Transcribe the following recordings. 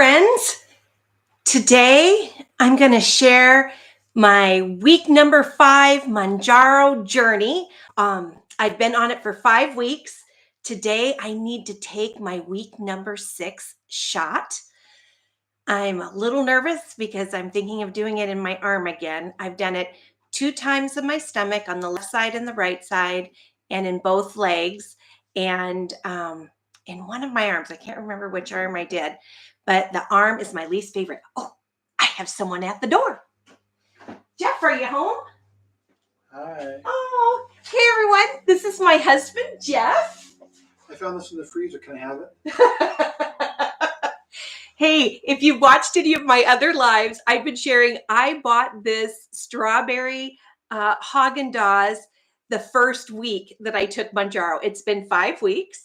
friends. Today, I'm going to share my week number 5 Monjaro journey. I've been on it for 5 weeks. Today, I need to take my week number 6 shot. I'm a little nervous because I'm thinking of doing it in my arm again. I've done it 2 times in my stomach on the left side and the right side, and in both legs. And in one of my arms, I can't remember which arm I did, but the arm is my least favorite. Oh, I have someone at the door. Jeff, are you home? Hi. Oh, hey everyone. This is my husband, Jeff. I found this in the freezer. Can I have it? Hey, if you've watched any of my other lives, I've been sharing, I bought this strawberry Haagen-Dazs the first week that I took Mounjaro. It's been 5 weeks.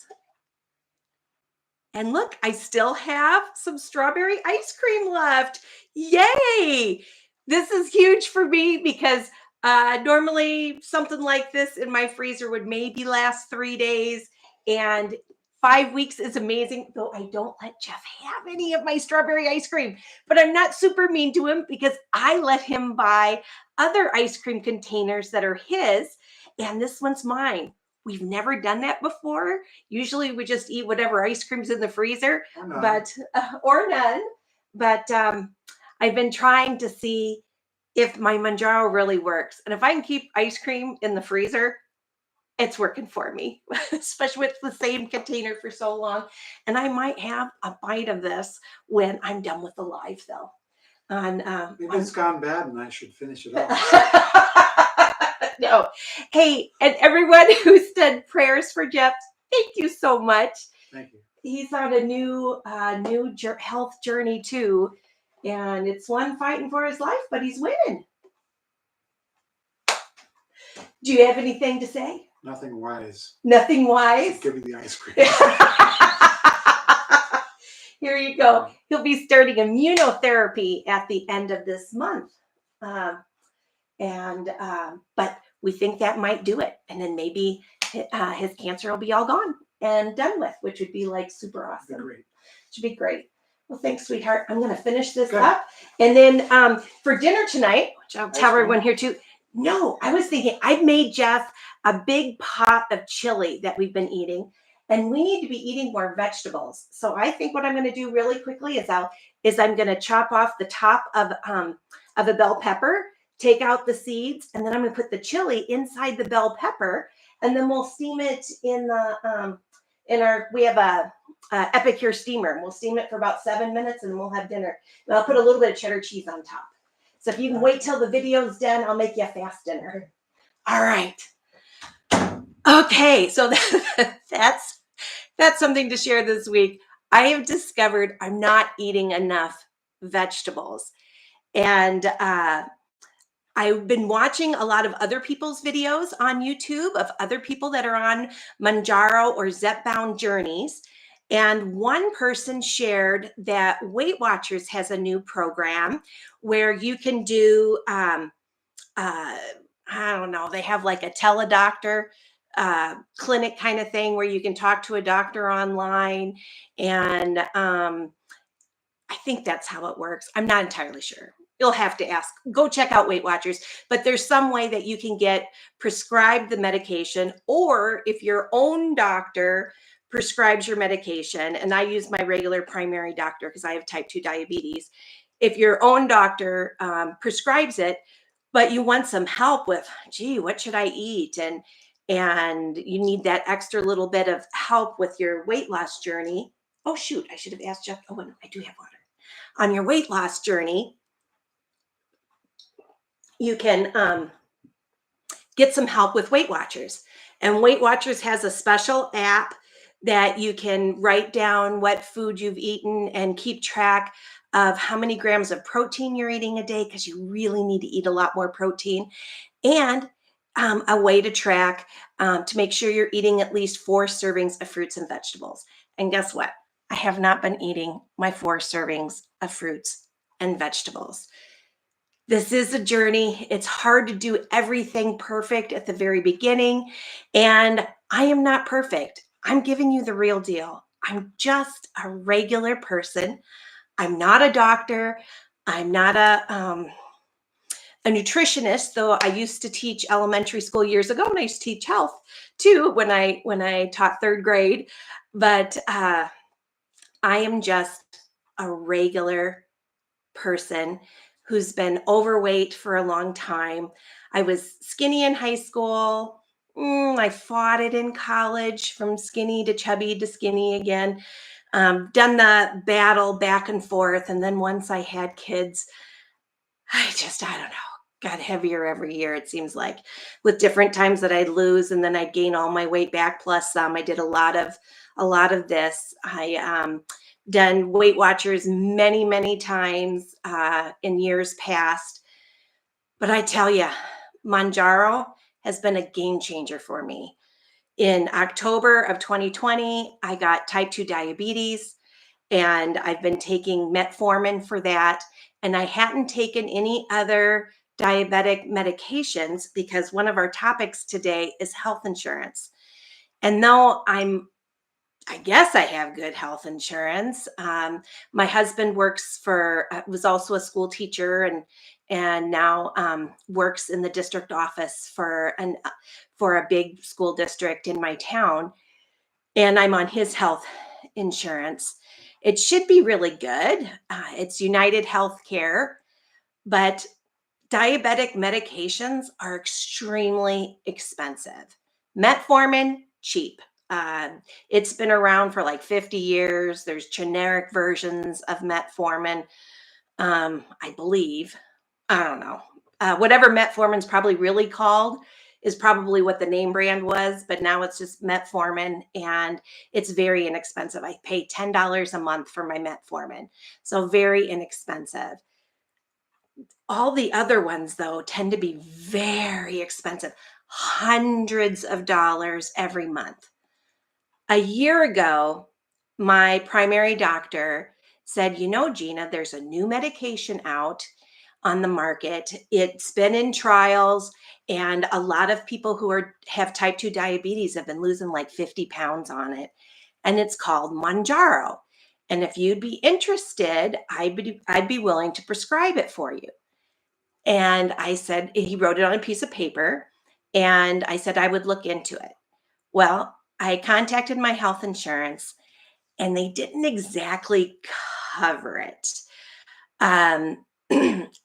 And look, I still have some strawberry ice cream left. Yay! This is huge for me because normally something like this in my freezer would maybe last 3 days. And 5 weeks is amazing, though I don't let Jeff have any of my strawberry ice cream. But I'm not super mean to him because I let him buy other ice cream containers that are his, and this one's mine. We've never done that before. Usually we just eat whatever ice cream's in the freezer, Or none. or none. But I've been trying to see if my Monjaro really works. And if I can keep ice cream in the freezer, it's working for me, especially with the same container for so long. And I might have a bite of this when I'm done with the live, though. Maybe it's gone bad and I should finish it off. No. Hey, and everyone who's done prayers for Jeff, thank you so much. Thank you. He's on a new health journey too, and it's one fighting for his life, but he's winning. Do you have anything to say? Nothing wise. Nothing wise? Give me the ice cream. Here you go. He'll be starting immunotherapy at the end of this month. But we think that might do it. And then maybe his cancer will be all gone and done with, which would be like super awesome. Great. Should be great. Well, thanks, sweetheart. I'm going to finish this up. And then for dinner tonight, which I'll tell everyone here too. No, I was thinking I've made Jeff a big pot of chili that we've been eating, and we need to be eating more vegetables. So I think what I'm going to do really quickly is I'm going to chop off the top of a bell pepper, take out the seeds, and then I'm going to put the chili inside the bell pepper, and then we'll steam it in we have a Epicure steamer, and we'll steam it for about 7 minutes, and then we'll have dinner. And I'll put a little bit of cheddar cheese on top. So if you can wait till the video's done, I'll make you a fast dinner. All right. Okay, so that's something to share this week. I have discovered I'm not eating enough vegetables. And I've been watching a lot of other people's videos on YouTube of other people that are on Mounjaro or Zepbound journeys. And one person shared that Weight Watchers has a new program where you can do, I don't know, they have like a teledoctor clinic kind of thing where you can talk to a doctor online. And I think that's how it works. I'm not entirely sure. You'll have to ask. Go check out Weight Watchers. But there's some way that you can get prescribed the medication, or if your own doctor prescribes your medication, and I use my regular primary doctor because I have type 2 diabetes. If your own doctor prescribes it, but you want some help with, gee, what should I eat? And you need that extra little bit of help with your weight loss journey. Oh, shoot, I should have asked Jeff. Oh, I do have water. On your weight loss journey, you can get some help with Weight Watchers. And Weight Watchers has a special app that you can write down what food you've eaten and keep track of how many grams of protein you're eating a day, because you really need to eat a lot more protein, and a way to track to make sure you're eating at least 4 servings of fruits and vegetables. And guess what? I have not been eating my 4 servings of fruits and vegetables. This is a journey. It's hard to do everything perfect at the very beginning. And I am not perfect. I'm giving you the real deal. I'm just a regular person I'm not a doctor. I'm not a nutritionist, though I used to teach elementary school years ago, and I used to teach health too when I taught third grade. But I am just a regular person who's been overweight for a long time. I was skinny in high school. I fought it in college from skinny to chubby to skinny again. Done the battle back and forth. And then once I had kids, I don't know, got heavier every year, it seems like, with different times that I'd lose and then I'd gain all my weight back plus some. I did a lot of this. I done Weight Watchers many, many times in years past. But I tell you, Monjaro has been a game changer for me. In October of 2020, I got type 2 diabetes, and I've been taking metformin for that. And I hadn't taken any other diabetic medications because one of our topics today is health insurance. And though I guess I have good health insurance. My husband was also a school teacher and now works in the district office for a big school district in my town, and I'm on his health insurance. It should be really good. It's United Healthcare, but diabetic medications are extremely expensive. Metformin, cheap. It's been around for like 50 years. There's generic versions of metformin, I believe. I don't know. Whatever metformin's probably really called is probably what the name brand was, but now it's just metformin and it's very inexpensive. I pay $10 a month for my metformin, so very inexpensive. All the other ones, though, tend to be very expensive, hundreds of dollars every month. A year ago, my primary doctor said, Gina, there's a new medication out on the market. It's been in trials, and a lot of people who have type 2 diabetes have been losing like 50 pounds on it. And it's called Monjaro. And if you'd be interested, I'd be willing to prescribe it for you. And I said, he wrote it on a piece of paper, and I said I would look into it. Well, I contacted my health insurance, and they didn't exactly cover it.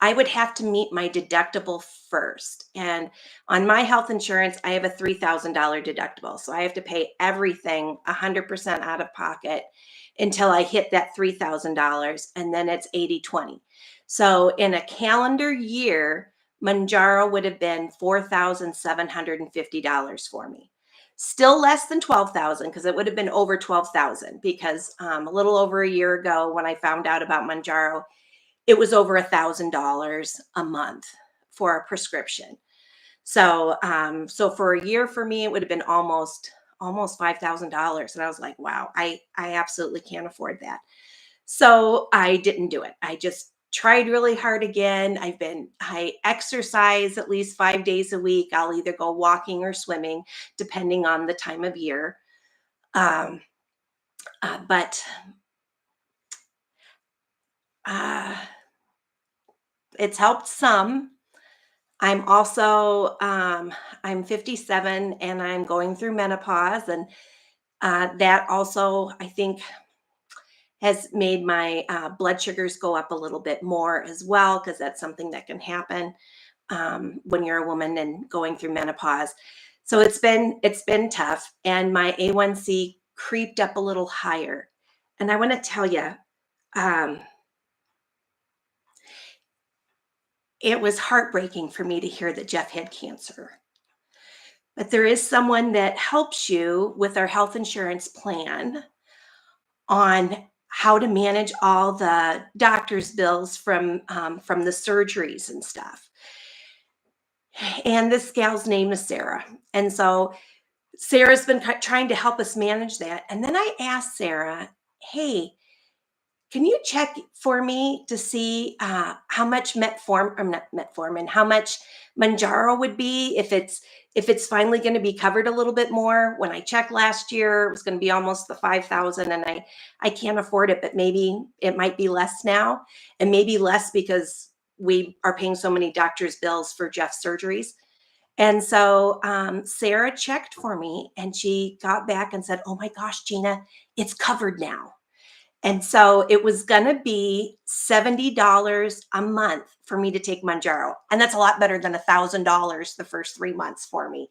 I would have to meet my deductible first. And on my health insurance, I have a $3,000 deductible. So I have to pay everything 100% out of pocket until I hit that $3,000. And then it's 80/20. So in a calendar year, Monjaro would have been $4,750 for me. Still less than 12,000 because it would have been over 12,000 because a little over a year ago when I found out about Monjaro, it was over $1,000 a month for a prescription. So for a year for me, it would have been almost $5,000. And I was like, wow, I absolutely can't afford that. So I didn't do it. I just tried really hard again. I exercise at least 5 days a week. I'll either go walking or swimming, depending on the time of year. But it's helped some. I'm also I'm 57 and I'm going through menopause, and that also I think has made my blood sugars go up a little bit more as well, because that's something that can happen when you're a woman and going through menopause. So it's been tough, and my A1C creeped up a little higher. And I want to tell you, it was heartbreaking for me to hear that Jeff had cancer. But there is someone that helps you with our health insurance plan on how to manage all the doctor's bills from the surgeries and stuff. And this gal's name is Sarah. And so Sarah's been trying to help us manage that. And then I asked Sarah, hey, can you check for me to see how much not metformin, how much Mounjaro would be if it's finally going to be covered a little bit more? When I checked last year, it was going to be almost the 5,000, and I can't afford it, but maybe it might be less now, and maybe less because we are paying so many doctors' bills for Jeff's surgeries. And so Sarah checked for me, and she got back and said, "Oh my gosh, Gina, it's covered now." And so it was going to be $70 a month for me to take Mounjaro. And that's a lot better than $1,000 the first 3 months for me.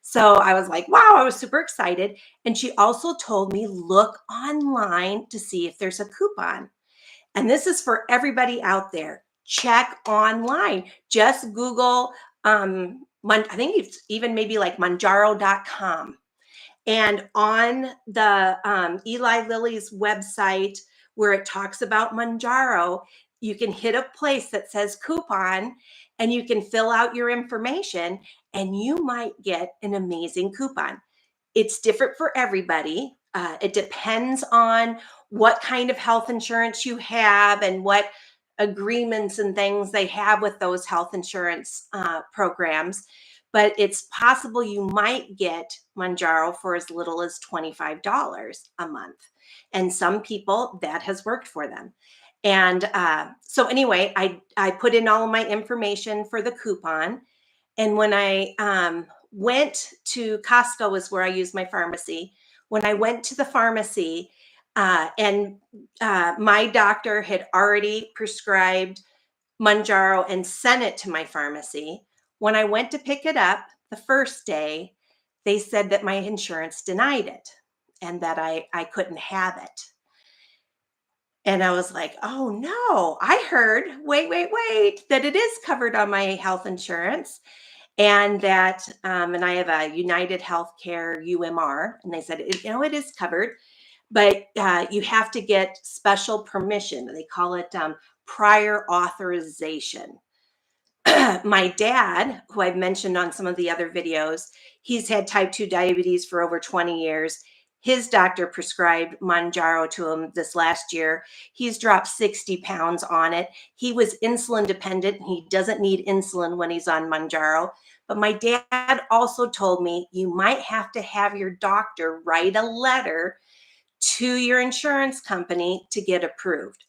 So I was like, wow, I was super excited. And she also told me, look online to see if there's a coupon. And this is for everybody out there. Check online. Just Google, I think it's even maybe like Mounjaro.com. And on the Eli Lilly's website, where it talks about Mounjaro, you can hit a place that says coupon, and you can fill out your information, and you might get an amazing coupon. It's different for everybody. It depends on what kind of health insurance you have and what agreements and things they have with those health insurance programs. But it's possible you might get Mounjaro for as little as $25 a month. And some people, that has worked for them. And so anyway, I put in all of my information for the coupon. And when I went to Costco, is where I use my pharmacy. When I went to the pharmacy, and my doctor had already prescribed Mounjaro and sent it to my pharmacy. When I went to pick it up the first day, they said that my insurance denied it and that I couldn't have it. And I was like, oh no, I heard, wait, that it is covered on my health insurance. And that, and I have a United Healthcare UMR, and they said, it is covered, but you have to get special permission. They call it prior authorization. My dad, who I've mentioned on some of the other videos, he's had type 2 diabetes for over 20 years. His doctor prescribed Mounjaro to him this last year. He's dropped 60 pounds on it. He was insulin dependent, and he doesn't need insulin when he's on Mounjaro. But my dad also told me you might have to have your doctor write a letter to your insurance company to get approved.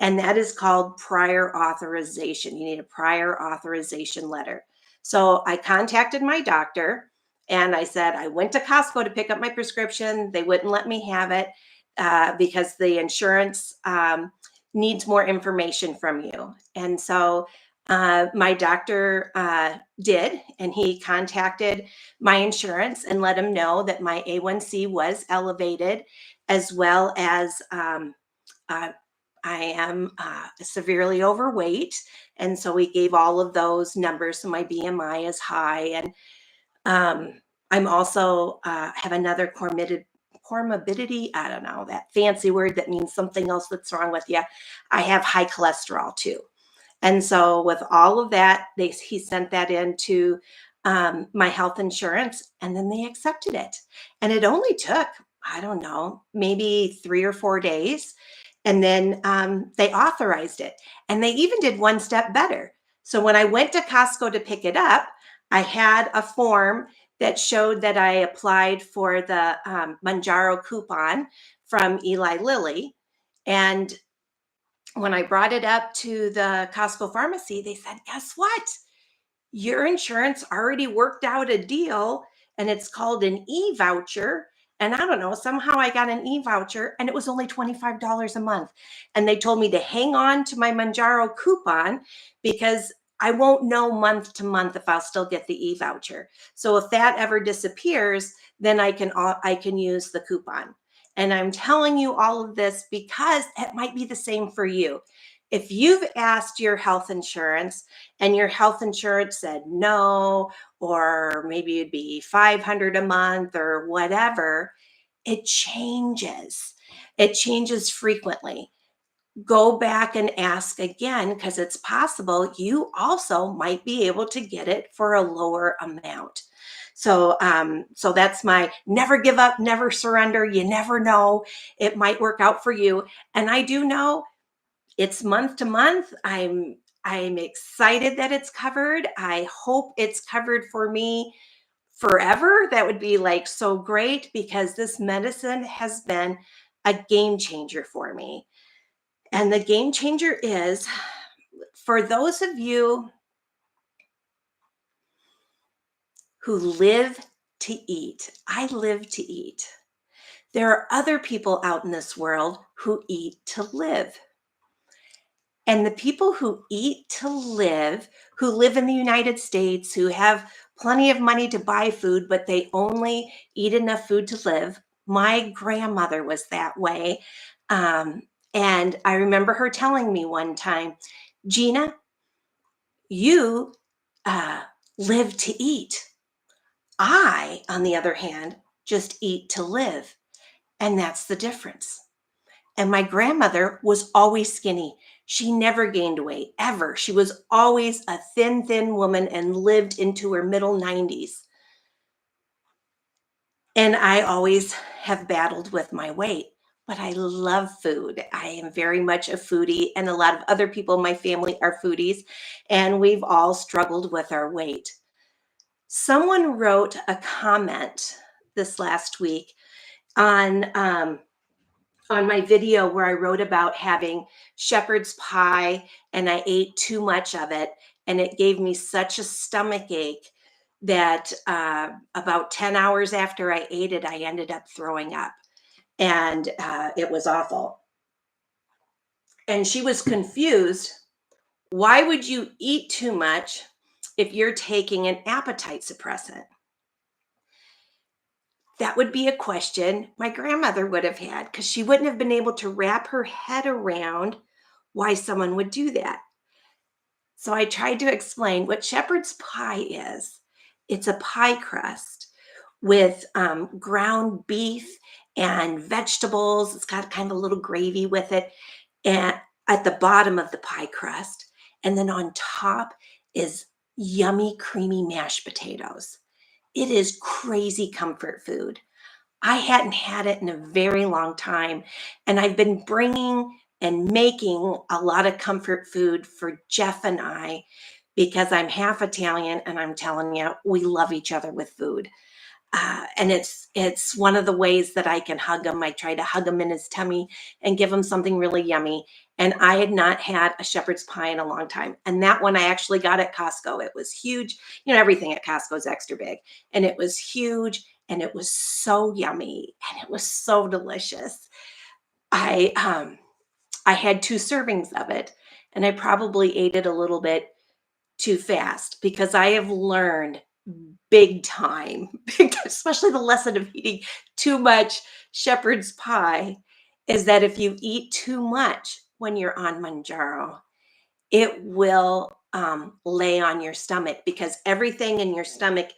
And that is called prior authorization. You need a prior authorization letter. So I contacted my doctor, and I said, I went to Costco to pick up my prescription. They wouldn't let me have it because the insurance needs more information from you. And so my doctor did, and he contacted my insurance and let him know that my A1C was elevated, as well as I am severely overweight. And so we gave all of those numbers. So my BMI is high. And I'm also have another comorbidity. I don't know, that fancy word that means something else that's wrong with you. I have high cholesterol too. And so with all of that, he sent that into my health insurance, and then they accepted it. And it only took, I don't know, maybe 3 or 4 days. And then they authorized it. And they even did one step better. So when I went to Costco to pick it up, I had a form that showed that I applied for the Mounjaro coupon from Eli Lilly. And when I brought it up to the Costco pharmacy, they said, guess what? Your insurance already worked out a deal, and it's called an e-voucher. And I don't know, somehow I got an e-voucher, and it was only $25 a month. And they told me to hang on to my Mounjaro coupon because I won't know month to month if I'll still get the e-voucher. So if that ever disappears, then I can use the coupon. And I'm telling you all of this because it might be the same for you. If you've asked your health insurance and your health insurance said no, or maybe it'd be $500 a month or whatever, it changes. It changes frequently. Go back and ask again, because it's possible you also might be able to get it for a lower amount. So, so that's my never give up, never surrender. You never know. It might work out for you. And I do know it's month to month. I'm excited that it's covered. I hope it's covered for me forever. That would be like so great because this medicine has been a game changer for me. And the game changer is for those of you who live to eat. I live to eat. There are other people out in this world who eat to live. And the people who eat to live, who live in the United States, who have plenty of money to buy food, but they only eat enough food to live. My grandmother was that way. And I remember her telling me one time, Gina, you live to eat. I, on the other hand, just eat to live. And that's the difference. And my grandmother was always skinny. She never gained weight, ever. She was always a thin, thin woman and lived into her middle 90s. And I always have battled with my weight, but I love food. I am very much a foodie, and a lot of other people in my family are foodies, and we've all struggled with our weight. Someone wrote a comment this last week on my video where I wrote about having shepherd's pie and I ate too much of it, and it gave me such a stomach ache that about 10 hours after I ate it, I ended up throwing up, and it was awful. And she was confused. Why would you eat too much if you're taking an appetite suppressant? That would be a question my grandmother would have had because she wouldn't have been able to wrap her head around why someone would do that. So I tried to explain what shepherd's pie is. It's a pie crust with ground beef and vegetables. It's got kind of a little gravy with it, and at the bottom of the pie crust. And then on top is yummy, creamy mashed potatoes. It is crazy comfort food. I hadn't had it in a very long time, and I've been bringing and making a lot of comfort food for Jeff and I because I'm half Italian, and I'm telling you, we love each other with food. And it's one of the ways that I can hug him. I try to hug him in his tummy and give him something really yummy. And I had not had a shepherd's pie in a long time. And that one I actually got at Costco. It was huge. You know, everything at Costco is extra big. And it was huge and it was so yummy and it was so delicious. I had 2 servings of it, and I probably ate it a little bit too fast because I have learned big time, especially the lesson of eating too much shepherd's pie, is that if you eat too much when you're on Monjaro, it will lay on your stomach because everything in your stomach,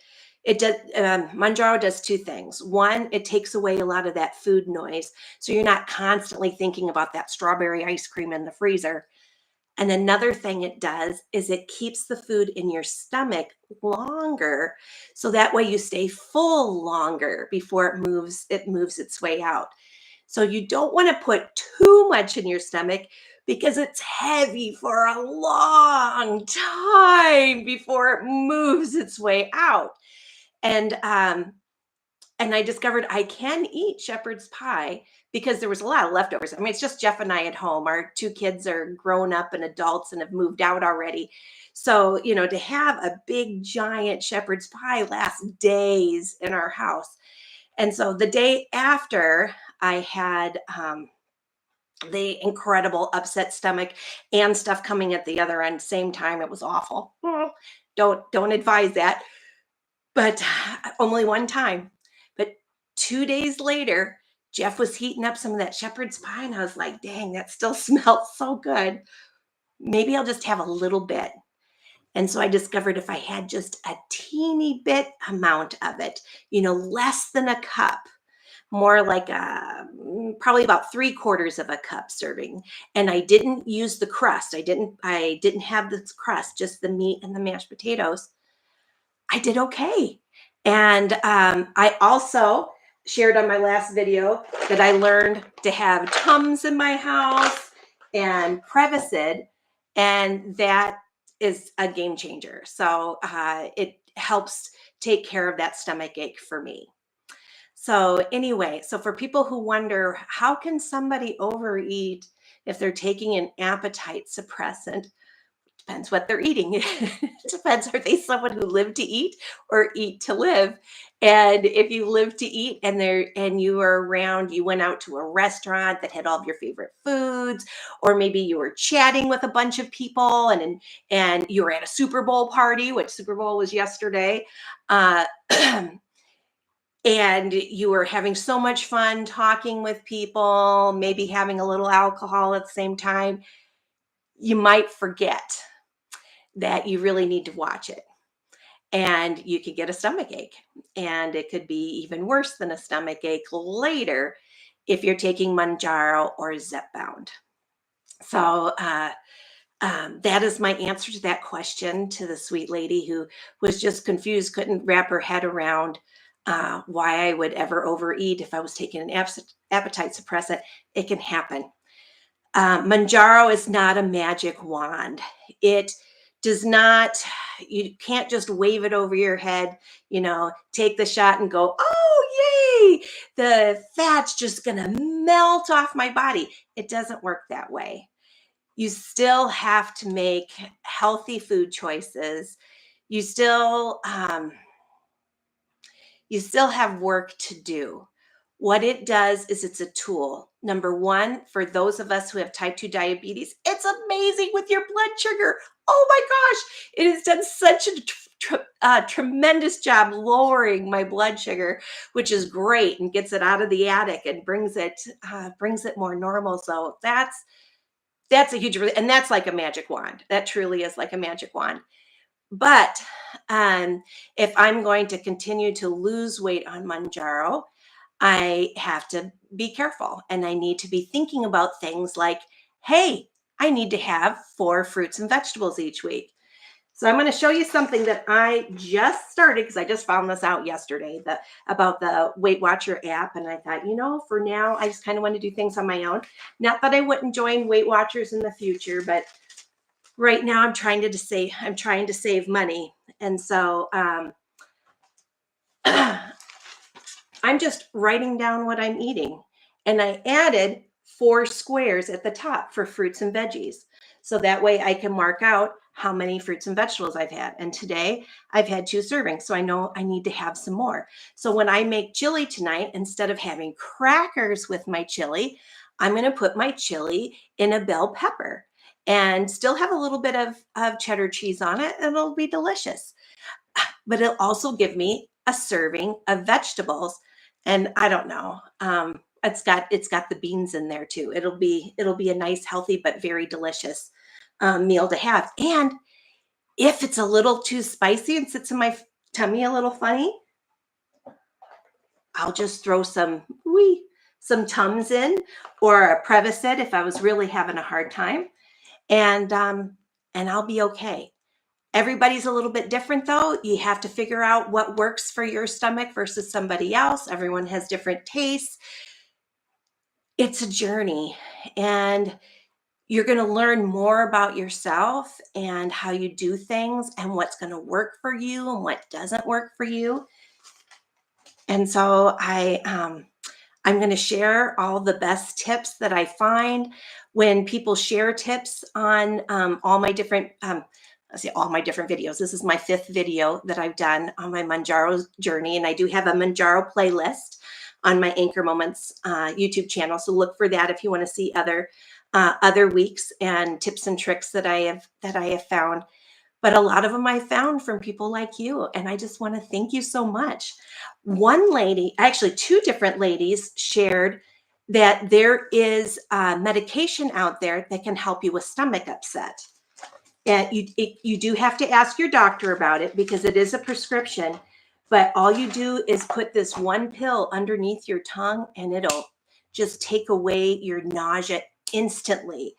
it does. Monjaro does 2 things. One, it takes away a lot of that food noise, so you're not constantly thinking about that strawberry ice cream in the freezer. And another thing it does is it keeps the food in your stomach longer. So that way you stay full longer before it moves its way out. So you don't want to put too much in your stomach because it's heavy for a long time before it moves its way out. And and I discovered I can eat shepherd's pie because there was a lot of leftovers. I mean, it's just Jeff and I at home. Our 2 kids are grown up and adults and have moved out already. So, you know, to have a big giant shepherd's pie lasts days in our house. And so the day after I had the incredible upset stomach and stuff coming at the other end same time, it was awful. Don't advise that, but only one time. But 2 days later, Jeff was heating up some of that shepherd's pie, and I was like, dang, that still smells so good. Maybe I'll just have a little bit. And so I discovered if I had just a teeny bit amount of it, you know, less than a cup, more like probably about 3/4 of a cup serving. And I didn't use the crust. I didn't have this crust, just the meat and the mashed potatoes. I did okay. And I also shared on my last video that I learned to have Tums in my house and Prevacid, and that is a game changer. So it helps take care of that stomach ache for me. So anyway, so for people who wonder, how can somebody overeat if they're taking an appetite suppressant? Depends what they're eating. It depends. Are they someone who live to eat or eat to live? And if you live to eat and you are around, you went out to a restaurant that had all of your favorite foods, or maybe you were chatting with a bunch of people and you were at a Super Bowl party, which Super Bowl was yesterday. Uh, and you were having so much fun talking with people, maybe having a little alcohol at the same time, you might forget that you really need to watch it. And you could get a stomach ache. And it could be even worse than a stomach ache later if you're taking Mounjaro or Zepbound. So that is my answer to that question to the sweet lady who was just confused, couldn't wrap her head around why I would ever overeat if I was taking an appetite suppressant. It can happen. Mounjaro is not a magic wand. It does not, you can't just wave it over your head, take the shot and go, oh, yay, the fat's just going to melt off my body. It doesn't work that way. You still have to make healthy food choices. You still have work to do. What it does is it's a tool. Number one, for those of us who have type 2 diabetes, it's amazing with your blood sugar. Oh my gosh, it has done such a tremendous job lowering my blood sugar, which is great, and gets it out of the attic and brings it more normal. So that's a huge, and that's like a magic wand. That truly is like a magic wand. But if I'm going to continue to lose weight on Mounjaro, I have to be careful, and I need to be thinking about things like, hey, I need to have 4 fruits and vegetables each week. So I'm going to show you something that I just started because I just found this out yesterday about the Weight Watcher app. And I thought, for now, I just kind of want to do things on my own. Not that I wouldn't join Weight Watchers in the future, but right now I'm trying to save money. And so I'm just writing down what I'm eating. And I added 4 squares at the top for fruits and veggies. So that way I can mark out how many fruits and vegetables I've had. And today I've had 2 servings. So I know I need to have some more. So when I make chili tonight, instead of having crackers with my chili, I'm going to put my chili in a bell pepper and still have a little bit of cheddar cheese on it. And it'll be delicious. But it'll also give me a serving of vegetables. And I don't know. It's got the beans in there too. It'll be a nice, healthy, but very delicious meal to have. And if it's a little too spicy and sits in my tummy a little funny, I'll just throw some Tums in, or a Prevacid if I was really having a hard time, and I'll be okay. Everybody's a little bit different though. You have to figure out what works for your stomach versus somebody else. Everyone has different tastes. It's a journey, and you're going to learn more about yourself and how you do things and what's going to work for you and what doesn't work for you. And so I'm going to share all the best tips that I find when people share tips on all my different videos. This is my 5th video that I've done on my Mounjaro journey. And I do have a Mounjaro playlist on my Anchor Moments YouTube channel. So look for that if you want to see other weeks and tips and tricks that I have found. But a lot of them I found from people like you. And I just want to thank you so much. One lady, actually 2 different ladies, shared that there is medication out there that can help you with stomach upset. And you do have to ask your doctor about it because it is a prescription. But all you do is put this 1 pill underneath your tongue and it'll just take away your nausea instantly.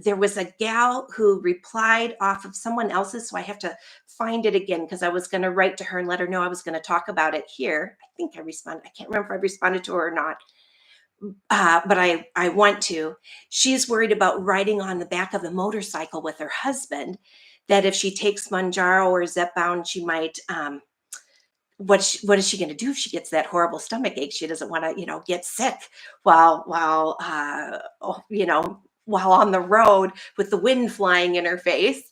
there was a gal who replied off of someone else's, so I have to find it again because I was going to write to her and let her know I was going to talk about it here. I think I responded. I can't remember if I responded to her or not, but I want to. She's worried about riding on the back of the motorcycle with her husband, that if she takes Mounjaro or Zepbound, she might what is she going to do if she gets that horrible stomach ache? She doesn't want to, get sick while on the road with the wind flying in her face.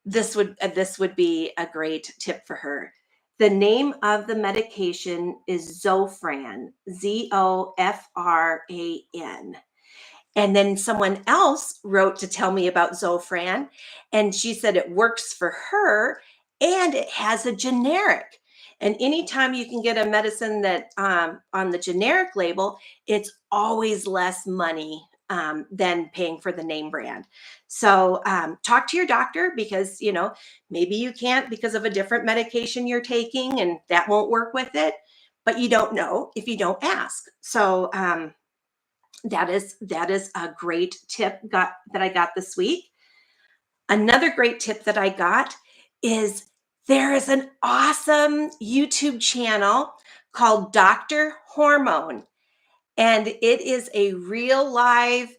This would be a great tip for her. The name of the medication is Zofran, Zofran. And then someone else wrote to tell me about Zofran, and she said it works for her and it has a generic. And anytime you can get a medicine that on the generic label, it's always less money than paying for the name brand. So talk to your doctor because, maybe you can't because of a different medication you're taking and that won't work with it, but you don't know if you don't ask. So that is a great tip that I got this week. Another great tip that I got is there is an awesome YouTube channel called Doctor Hormone, and it is a real live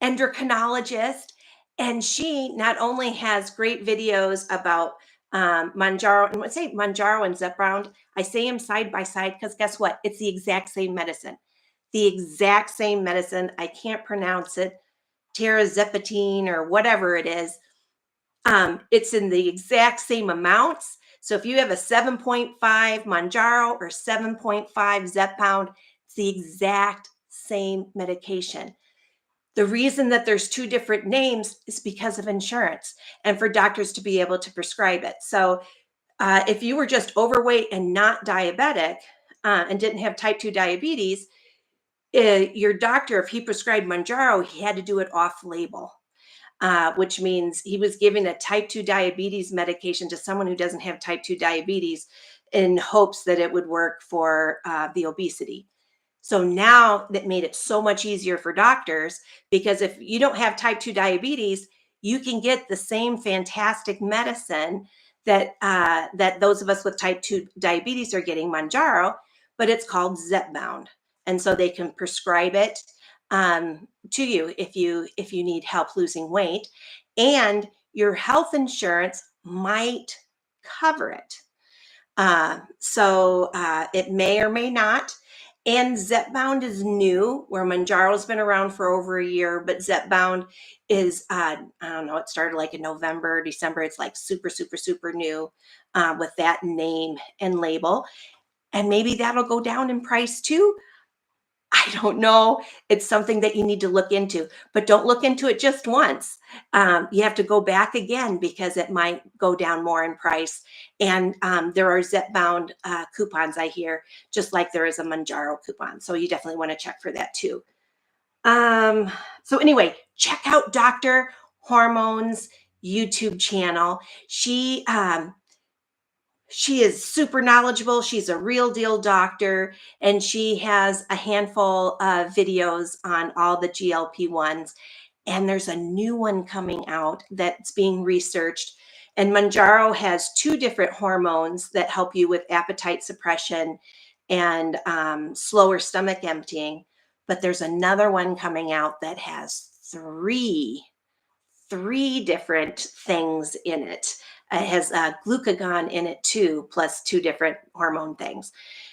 endocrinologist, and she not only has great videos about Mounjaro, and let's say Mounjaro and Zepbound. I say them side by side because guess what? It's the exact same medicine. The exact same medicine. I can't pronounce it. Tirzepatide or whatever it is. It's in the exact same amounts. So if you have a 7.5 Mounjaro or 7.5 Zepbound, it's the exact same medication. The reason that there's two different names is because of insurance and for doctors to be able to prescribe it. So if you were just overweight and not diabetic and didn't have type 2 diabetes, your doctor, if he prescribed Mounjaro, he had to do it off label. Which means he was giving a type 2 diabetes medication to someone who doesn't have type 2 diabetes in hopes that it would work for the obesity. So now that made it so much easier for doctors because if you don't have type 2 diabetes, you can get the same fantastic medicine that those of us with type 2 diabetes are getting, Mounjaro, but it's called Zepbound. And so they can prescribe it to you if you need help losing weight, and your health insurance might cover it. So it may or may not. And Zepbound is new, where Mounjaro's been around for over a year, but Zepbound is, I don't know, it started like in November, December. It's like super, super, super new with that name and label. And maybe that'll go down in price too. I don't know. It's something that you need to look into, but don't look into it just once. You have to go back again because it might go down more in price. And there are Zepbound coupons, I hear, just like there is a Mounjaro coupon. So you definitely want to check for that too. So anyway, check out Dr. Hormone's YouTube channel. She is super knowledgeable. She's a real deal doctor, and she has a handful of videos on all the GLP-1s. And there's a new one coming out that's being researched. And Mounjaro has two different hormones that help you with appetite suppression and slower stomach emptying. But there's another one coming out that has three different things in it. It has glucagon in it too, plus two different hormone things.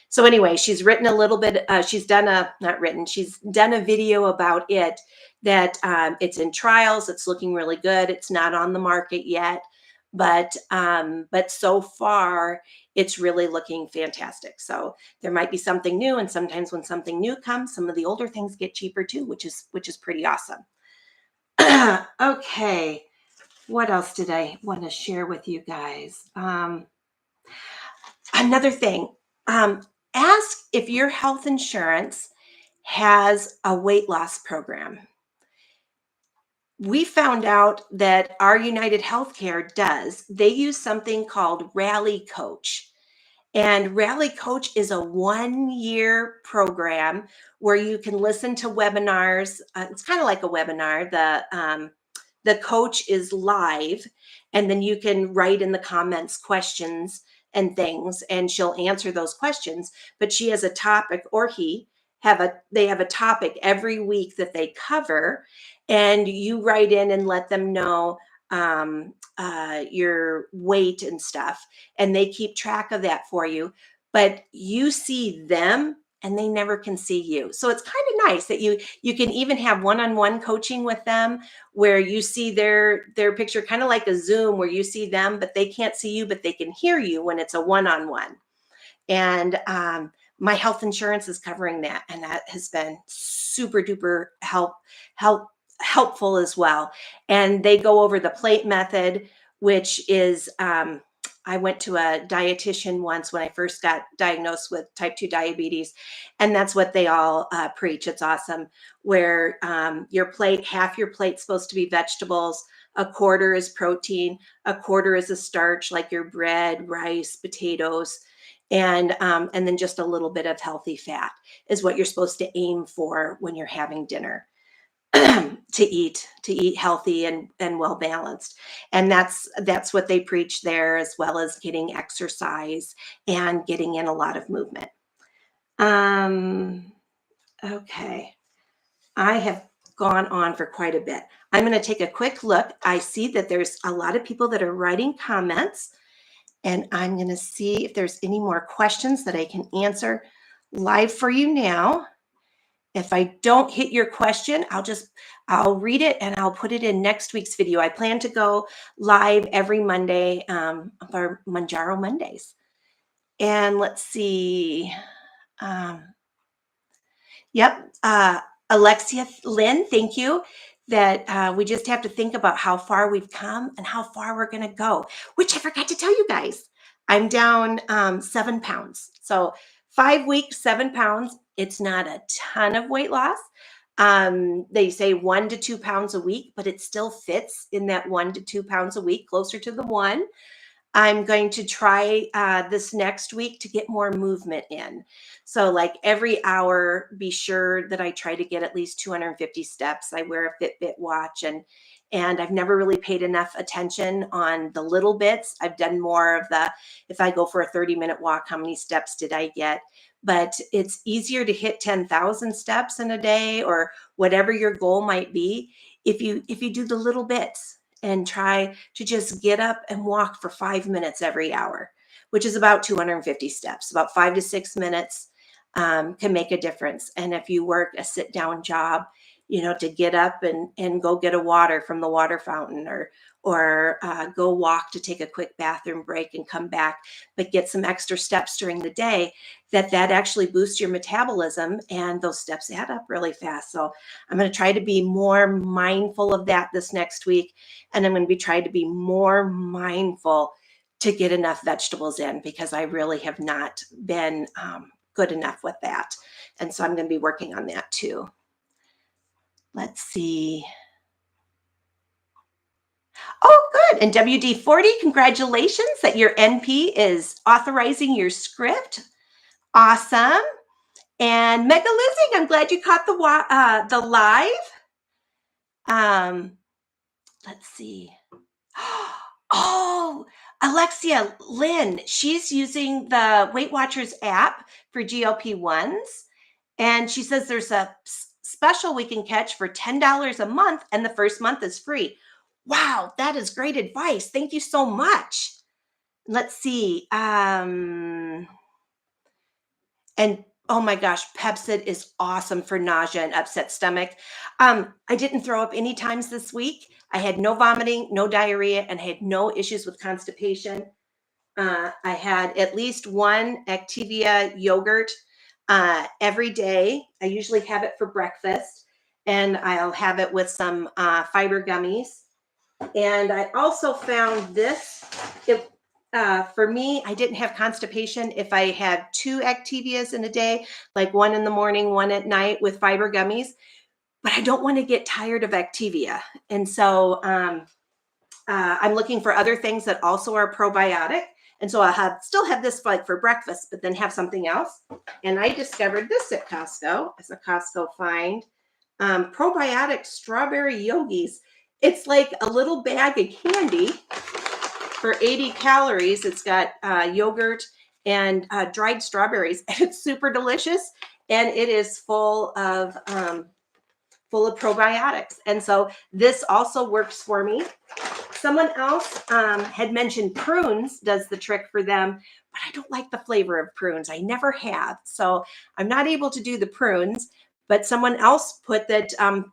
So anyway, she's written a little bit, she's done a video about it that it's in trials. It's looking really good. It's not on the market yet, but so far it's really looking fantastic. So there might be something new, and sometimes when something new comes, some of the older things get cheaper too, which is pretty awesome. Okay, what else did I want to share with you guys? Another thing, ask if your health insurance has a weight loss program. We found out that our United Healthcare does. They use something called Rally Coach. And Rally Coach is a 1-year program where you can listen to webinars. It's kind of like a webinar. The coach is live, and then you can write in the comments questions and things, and she'll answer those questions. But she has a topic, or they have a topic every week that they cover, and you write in and let them know your weight and stuff, and they keep track of that for you. But you see them and they never can see you. So it's kind of nice that you can even have one-on-one coaching with them, where you see their picture, kind of like a Zoom, where you see them but they can't see you, but they can hear you when it's a one-on-one. And my health insurance is covering that, and that has been super duper helpful as well. And they go over the plate method, which is I went to a dietitian once when I first got diagnosed with type 2 diabetes, and that's what they all preach. It's awesome. Where your plate, half your plate's supposed to be vegetables, a quarter is protein, a quarter is a starch like your bread, rice, potatoes, and then just a little bit of healthy fat is what you're supposed to aim for when you're having dinner. to eat healthy and well balanced. And that's what they preach there, as well as getting exercise and getting in a lot of movement. Okay, I have gone on for quite a bit. I'm going to take a quick look. I see that there's a lot of people that are writing comments, and I'm going to see if there's any more questions that I can answer live for you now. If I don't hit your question, I'll read it and I'll put it in next week's video. I plan to go live every Monday of our Mounjaro Mondays. And let's see. Yep. Alexia Lynn, thank you. That we just have to think about how far we've come and how far we're going to go, which I forgot to tell you guys. I'm down 7 pounds. So 5 weeks, 7 pounds. It's not a ton of weight loss. They say 1 to 2 pounds a week, but it still fits in that 1 to 2 pounds a week, closer to the 1. I'm going to try this next week to get more movement in. So like every hour, be sure that I try to get at least 250 steps. I wear a Fitbit watch, and I've never really paid enough attention on the little bits. I've done more of the, if I go for a 30-minute walk, how many steps did I get? But it's easier to hit 10,000 steps in a day, or whatever your goal might be, if you do the little bits and try to just get up and walk for 5 minutes every hour, which is about 250 steps. About 5 to 6 minutes can make a difference. And if you work a sit down job, to get up and go get a water from the water fountain, or go walk to take a quick bathroom break and come back, but get some extra steps during the day, that actually boosts your metabolism, and those steps add up really fast. So I'm going to try to be more mindful of that this next week. And I'm going to be trying to be more mindful to get enough vegetables in, because I really have not been good enough with that. And so I'm going to be working on that too. Let's see. Oh, good. And WD-40, congratulations that your NP is authorizing your script. Awesome. And Mega Lizzie, I'm glad you caught the live. Let's see. Oh, Alexia Lynn, she's using the Weight Watchers app for GLP-1s. And she says there's a special we can catch for $10 a month, and the first month is free. Wow, that is great advice. Thank you so much. Let's see. And oh my gosh, Pepcid is awesome for nausea and upset stomach. I didn't throw up any times this week. I had no vomiting, no diarrhea, and I had no issues with constipation. I had at least one Activia yogurt every day. I usually have it for breakfast, and I'll have it with some fiber gummies. And I also found this. For me, I didn't have constipation if I had 2 Activias in a day, like one in the morning, one at night with fiber gummies. But I don't want to get tired of Activia. And so I'm looking for other things that also are probiotic. And so I'll still have this like for breakfast, but then have something else. And I discovered this at Costco as a Costco find. Probiotic strawberry yogis. It's like a little bag of candy for 80 calories. It's got yogurt and dried strawberries. It's super delicious, and it is full of probiotics. And so this also works for me. Someone else had mentioned prunes does the trick for them, but I don't like the flavor of prunes. I never have. So I'm not able to do the prunes, but someone else put that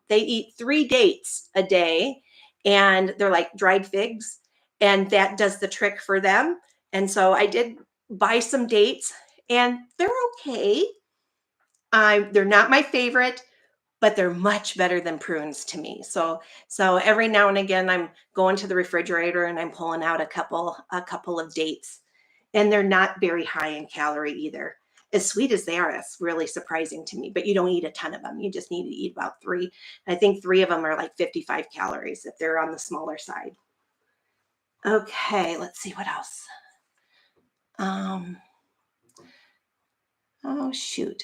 they eat 3 dates a day, and they're like dried figs, and that does the trick for them. And so I did buy some dates, and they're okay. They're not my favorite, but they're much better than prunes to me. So every now and again, I'm going to the refrigerator and I'm pulling out a couple of dates, and they're not very high in calorie either. As sweet as they are, that's really surprising to me. But you don't eat a ton of them. You just need to eat about 3. I think 3 of them are like 55 calories if they're on the smaller side. Okay, let's see what else. Oh shoot.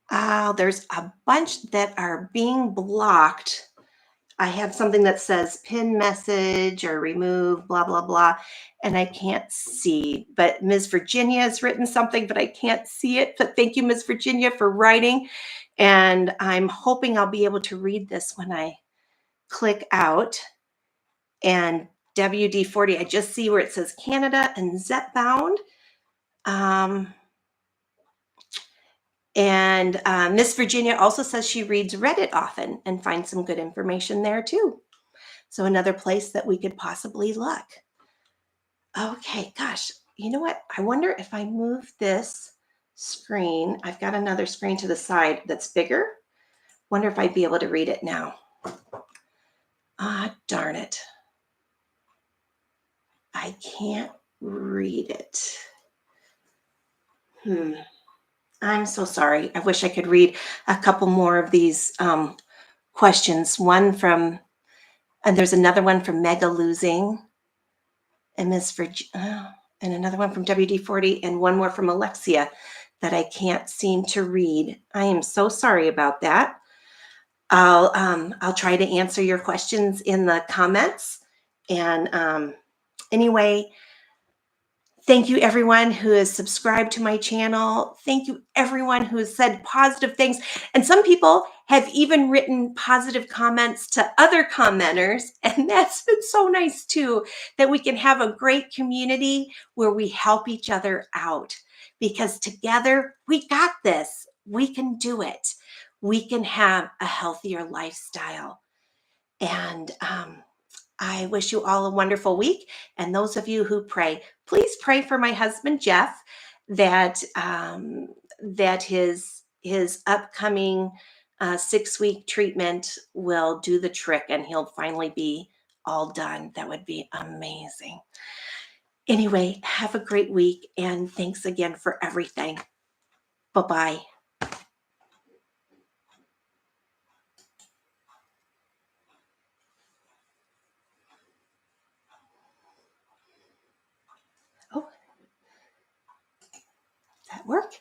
There's a bunch that are being blocked. I have something that says pin message or remove, blah, blah, blah, and I can't see. But Ms. Virginia has written something, but I can't see it. But thank you, Ms. Virginia, for writing. And I'm hoping I'll be able to read this when I click out. And WD-40, I just see where it says Canada and Zepbound. And Miss Virginia also says she reads Reddit often and finds some good information there too. So another place that we could possibly look. Okay, gosh, you know what? I wonder if I move this screen, I've got another screen to the side that's bigger. Wonder if I'd be able to read it now. Darn it. I can't read it. I'm so sorry. I wish I could read a couple more of these questions. One from, and there's another one from Mega Losing, and Miss Virginia, and another one from WD-40, and one more from Alexia that I can't seem to read. I am so sorry about that. I'll try to answer your questions in the comments. And anyway, thank you everyone who has subscribed to my channel. Thank you everyone who has said positive things. And some people have even written positive comments to other commenters. And that's been so nice too, that we can have a great community where we help each other out, because together we got this. We can do it. We can have a healthier lifestyle. And I wish you all a wonderful week. And those of you who pray, please pray for my husband, Jeff, that his upcoming 6-week treatment will do the trick and he'll finally be all done. That would be amazing. Anyway, have a great week, and thanks again for everything. Bye-bye. Oh, does that work?